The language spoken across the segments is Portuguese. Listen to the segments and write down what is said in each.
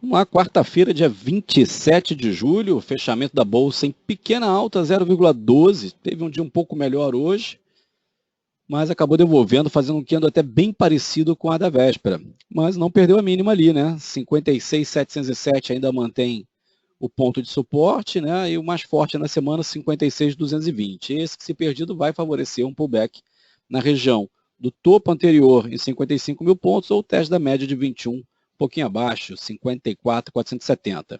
Vamos lá, quarta-feira, dia 27 de julho, fechamento da Bolsa em pequena alta, 0,12. Teve um dia um pouco melhor hoje, mas acabou devolvendo, fazendo um candle até bem parecido com a da véspera. Mas não perdeu a mínima ali, né? 56.707 ainda mantém o ponto de suporte, né? E o mais forte na semana, 56.220. Esse que, se perdido, vai favorecer um pullback na região do topo anterior em 55 mil pontos ou o teste da média de 21, um pouquinho abaixo, 54.470.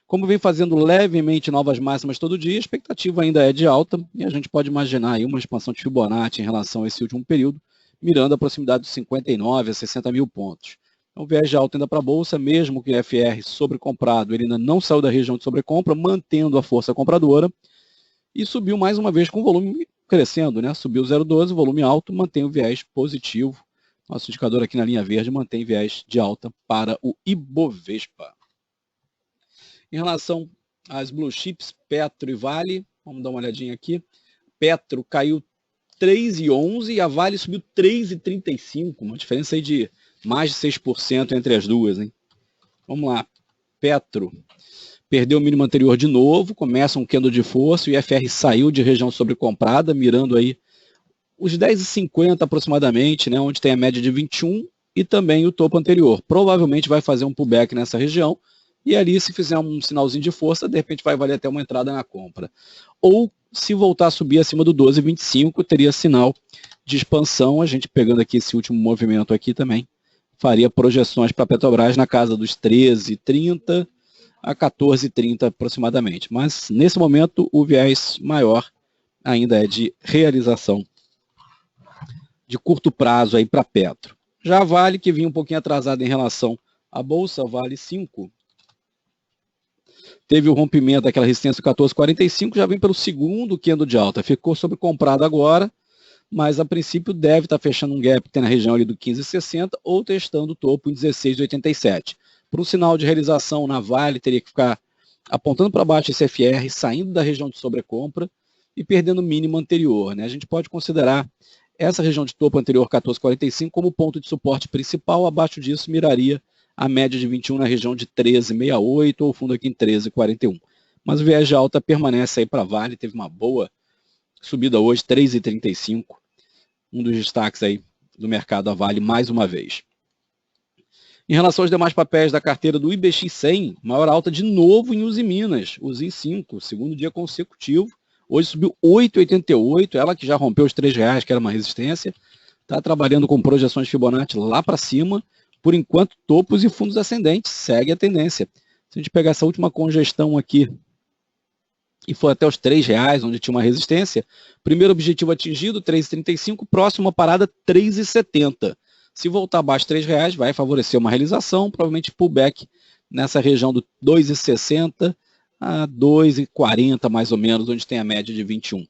Como vem fazendo levemente novas máximas todo dia, a expectativa ainda é de alta e a gente pode imaginar aí uma expansão de Fibonacci em relação a esse último período, mirando a proximidade dos 59 a 60 mil pontos. Então, viés de alta ainda para a Bolsa, mesmo que o FR sobrecomprado, ele ainda não saiu da região de sobrecompra, mantendo a força compradora e subiu mais uma vez com o volume crescendo, né? Subiu 0,12, volume alto, mantém o viés positivo. Nosso indicador aqui na linha verde mantém viés de alta para o Ibovespa. Em relação às blue chips, Petro e Vale, vamos dar uma olhadinha aqui. Petro caiu 3,11 e a Vale subiu 3,35, uma diferença aí de mais de 6% entre as duas, hein? Vamos lá, Petro perdeu o mínimo anterior de novo, começa um candle de força, o IFR saiu de região sobrecomprada, mirando aí os 10,50 aproximadamente, né, onde tem a média de 21 e também o topo anterior. Provavelmente vai fazer um pullback nessa região e ali, se fizer um sinalzinho de força, de repente vai valer até uma entrada na compra. Ou se voltar a subir acima do 12,25, teria sinal de expansão. A gente pegando aqui esse último movimento aqui também, faria projeções para a Petrobras na casa dos 13,30 a 14,30 aproximadamente. Mas, nesse momento, o viés maior ainda é de realização de curto prazo aí para Petro. Já a Vale, que vinha um pouquinho atrasada em relação à Bolsa, Vale 5, teve o rompimento daquela resistência 14,45, já vem pelo segundo candle de alta. Ficou sobrecomprado agora, mas a princípio deve estar fechando um gap que tem na região ali do 15,60 ou testando o topo em 16,87. Para um sinal de realização na Vale, teria que ficar apontando para baixo esse FR, saindo da região de sobrecompra e perdendo o mínimo anterior, né? A gente pode considerar essa região de topo anterior, 14,45, como ponto de suporte principal. Abaixo disso, miraria a média de 21 na região de 13,68 ou fundo aqui em 13,41. Mas o viés de alta permanece aí para Vale, teve uma boa subida hoje, 3,35, um dos destaques aí do mercado a Vale mais uma vez. Em relação aos demais papéis da carteira do IBX100, maior alta de novo em Usiminas, Usi 5, segundo dia consecutivo. Hoje subiu 8,88, ela que já rompeu os R$3, que era uma resistência. Está trabalhando com projeções Fibonacci lá para cima. Por enquanto, topos e fundos ascendentes, segue a tendência. Se a gente pegar essa última congestão aqui e for até os R$3, onde tinha uma resistência, primeiro objetivo atingido, 3,35, próxima parada, 3,70. Se voltar abaixo de R$3, vai favorecer uma realização, provavelmente pullback nessa região do 2,60 a 2,40 mais ou menos, onde tem a média de 21.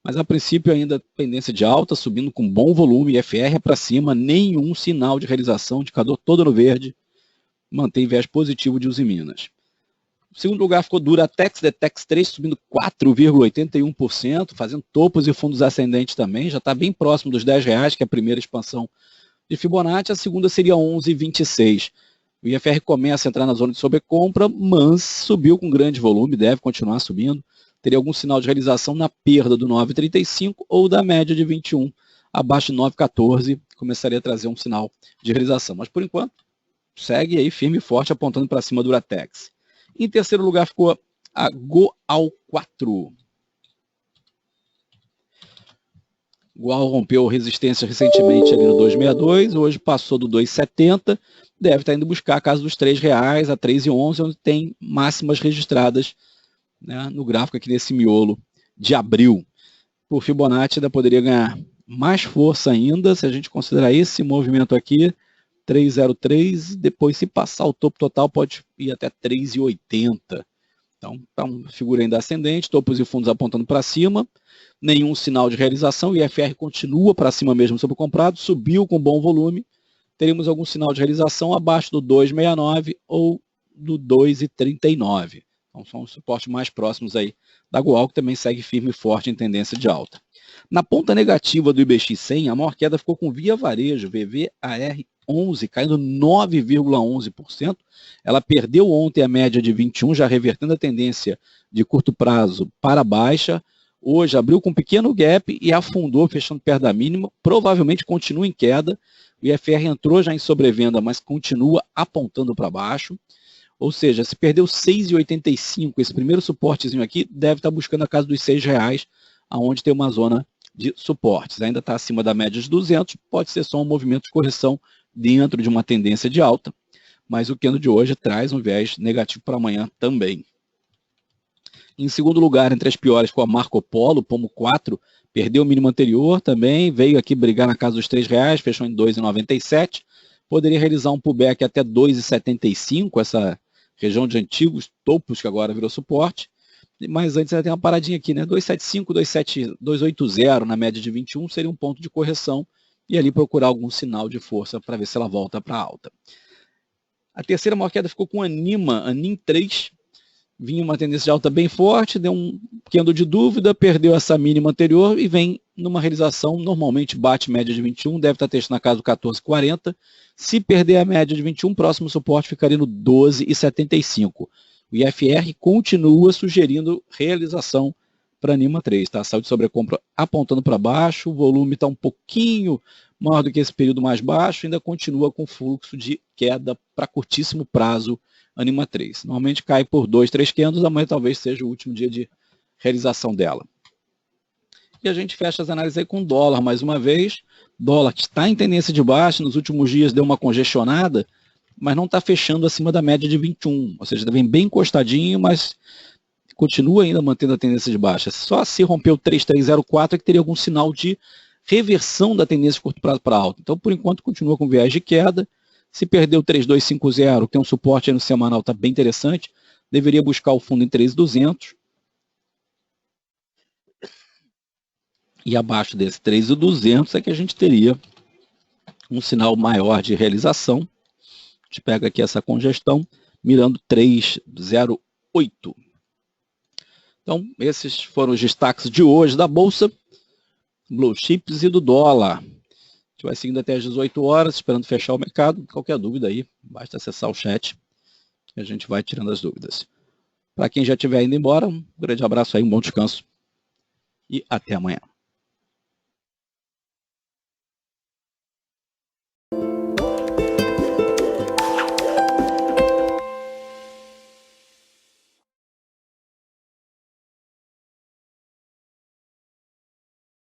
Mas a princípio ainda tendência de alta, subindo com bom volume, FR é para cima, nenhum sinal de realização, indicador todo no verde, mantém viés positivo de Usiminas. Em segundo lugar ficou Duratex, Detex 3 subindo 4,81%, fazendo topos e fundos ascendentes também, já está bem próximo dos R$10, que é a primeira expansão de Fibonacci, a segunda seria 11,26. O IFR começa a entrar na zona de sobrecompra, mas subiu com grande volume, deve continuar subindo. Teria algum sinal de realização na perda do 9,35 ou da média de 21, abaixo de 9,14, começaria a trazer um sinal de realização. Mas, por enquanto, segue aí firme e forte, apontando para cima do Duratex. Em terceiro lugar ficou a Goal4. Goal rompeu resistência recentemente ali no 2,62, hoje passou do 2,70, deve estar indo buscar a casa dos R$3, a 3,11, onde tem máximas registradas, né, no gráfico aqui nesse miolo de abril. Por Fibonacci ainda poderia ganhar mais força ainda, se a gente considerar esse movimento aqui, 3,03, depois se passar o topo total pode ir até 3,80. Então, está uma figura ainda ascendente, topos e fundos apontando para cima, nenhum sinal de realização, o IFR continua para cima mesmo sobre o comprado, subiu com bom volume, teríamos algum sinal de realização abaixo do 2,69 ou do 2,39. Então, são os suportes mais próximos aí da Goal, que também segue firme e forte em tendência de alta. Na ponta negativa do IBX100, a maior queda ficou com Via Varejo, VVAR 11, caindo 9,11%. Ela perdeu ontem a média de 21, já revertendo a tendência de curto prazo para baixa. Hoje abriu com um pequeno gap e afundou, fechando perto da mínima. Provavelmente continua em queda. O IFR entrou já em sobrevenda, mas continua apontando para baixo. Ou seja, se perdeu 6,85, esse primeiro suportezinho aqui deve estar buscando a casa dos R$6, aonde tem uma zona de suportes. Ainda está acima da média de 200, pode ser só um movimento de correção dentro de uma tendência de alta, mas o candle de hoje traz um viés negativo para amanhã também. Em segundo lugar, entre as piores, com a Marco Polo, Pomo 4, perdeu o mínimo anterior também, veio aqui brigar na casa dos R$3, fechou em 2,97. Poderia realizar um pullback até 2,75, essa região de antigos topos que agora virou suporte. Mas antes ela tem uma paradinha aqui, né? 275, 280 na média de 21 seria um ponto de correção e ali procurar algum sinal de força para ver se ela volta para alta. A terceira maior queda ficou com a Anim 3, vinha uma tendência de alta bem forte, deu um candle de dúvida, perdeu essa mínima anterior e vem numa realização, normalmente bate média de 21, deve estar testando na casa do 14,40. Se perder a média de 21, próximo suporte ficaria no 12,75. O IFR continua sugerindo realização para Anima 3, tá? Saúde sobrecompra apontando para baixo, o volume está um pouquinho maior do que esse período mais baixo, ainda continua com fluxo de queda para curtíssimo prazo Anima 3. Normalmente cai por 2, 3 candles, amanhã talvez seja o último dia de realização dela. E a gente fecha as análises aí com dólar mais uma vez. Dólar que está em tendência de baixa, nos últimos dias deu uma congestionada, mas não está fechando acima da média de 21, ou seja, vem bem encostadinho, mas continua ainda mantendo a tendência de baixa. Só se rompeu 3,304 é que teria algum sinal de reversão da tendência de curto prazo para alta. Então, por enquanto, continua com viés de queda. Se perdeu 3,250, tem um suporte aí no semanal, está bem interessante, deveria buscar o fundo em 3,200. E abaixo desse 3,200 é que a gente teria um sinal maior de realização. A gente pega aqui essa congestão, mirando 3,08. Então, esses foram os destaques de hoje da Bolsa, Blue Chips e do dólar. A gente vai seguindo até às 18 horas, esperando fechar o mercado. Qualquer dúvida aí, basta acessar o chat e a gente vai tirando as dúvidas. Para quem já estiver indo embora, um grande abraço aí, um bom descanso e até amanhã.